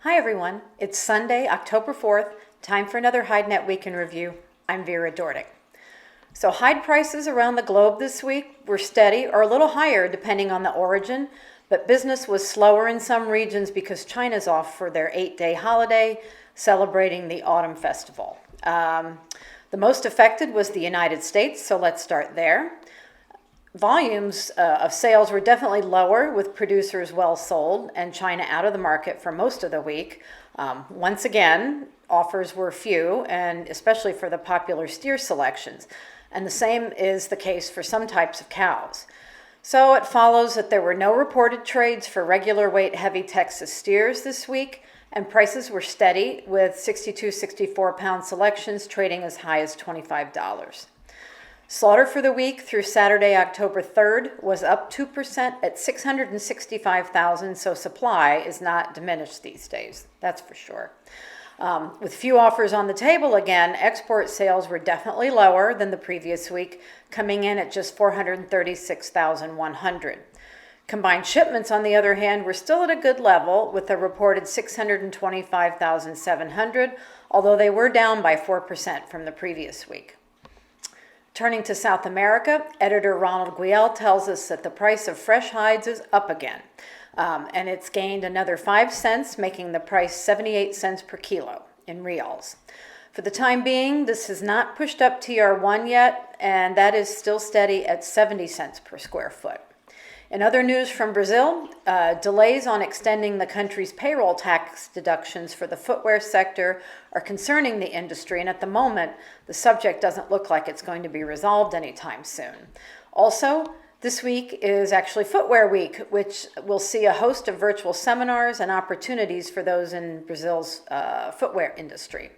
Hi everyone, it's Sunday, October 4th, time for another HideNet Week in Review. I'm Vera Dordick. So hide prices around the globe this week were steady or a little higher depending on the origin, but business was slower in some regions because China's off for their 8-day holiday celebrating the Autumn Festival. The most affected was the United States, so let's start there. Volumes of sales were definitely lower, with producers well sold and China out of the market for most of the week. Once again, offers were few, and especially for the popular steer selections. And the same is the case for some types of cows. So it follows that there were no reported trades for regular weight heavy Texas steers this week, and prices were steady, with 62-64 pound selections trading as high as $25. Slaughter for the week through Saturday, October 3rd was up 2% at 665,000, so supply is not diminished these days, that's for sure. With few offers on the table again, export sales were definitely lower than the previous week, coming in at just 436,100. Combined shipments, on the other hand, were still at a good level, with a reported 625,700, although they were down by 4% from the previous week. Turning to South America, editor Ronald Guiel tells us that the price of fresh hides is up again, and it's gained another 5 cents, making the price 78 cents per kilo in reals. For the time being, this has not pushed up TR1 yet, and that is still steady at 70 cents per square foot. In other news from Brazil, delays on extending the country's payroll tax deductions for the footwear sector are concerning the industry, and at the moment, the subject doesn't look like it's going to be resolved anytime soon. Also, this week is actually Footwear Week, which will see a host of virtual seminars and opportunities for those in Brazil's footwear industry.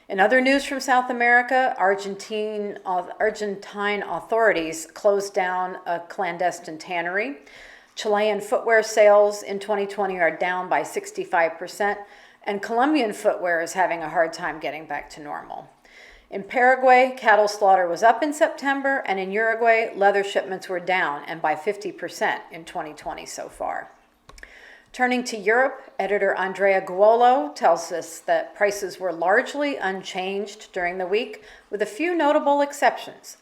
In other news from South America, Argentine authorities closed down a clandestine tannery. Chilean footwear sales in 2020 are down by 65%, and Colombian footwear is having a hard time getting back to normal. In Paraguay, cattle slaughter was up in September, and in Uruguay, leather shipments were down, and by 50% in 2020 so far. Turning to Europe, editor Andrea Guolo tells us that prices were largely unchanged during the week, with a few notable exceptions.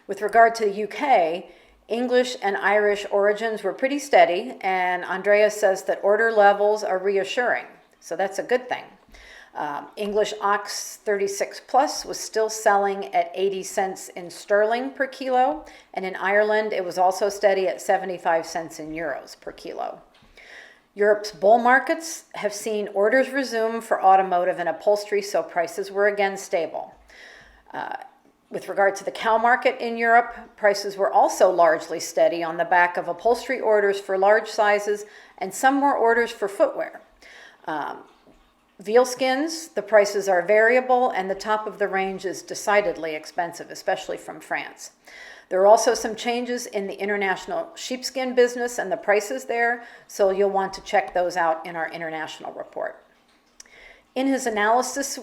With regard to the UK, English and Irish origins were pretty steady, and Andrea says that order levels are reassuring, so that's a good thing. English Ox 36 Plus was still selling at 80 cents in sterling per kilo, and in Ireland it was also steady at 75 cents in euros per kilo. Europe's bull markets have seen orders resume for automotive and upholstery, so prices were again stable. With regard to the cow market in Europe, prices were also largely steady on the back of upholstery orders for large sizes and some more orders for footwear. Veal skins, the prices are variable, and the top of the range is decidedly expensive, especially from France. There are also some changes in the international sheepskin business and the prices there, so you'll want to check those out in our international report. In his analysis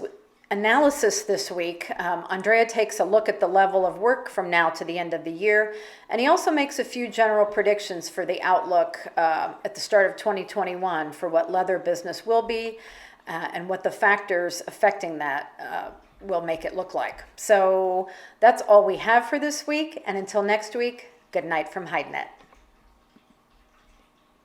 this week, Andrea takes a look at the level of work from now to the end of the year, and he also makes a few general predictions for the outlook at the start of 2021 for what leather business will be and what the factors affecting that will make it look like. So that's all we have for this week, and until next week, good night from HideNet.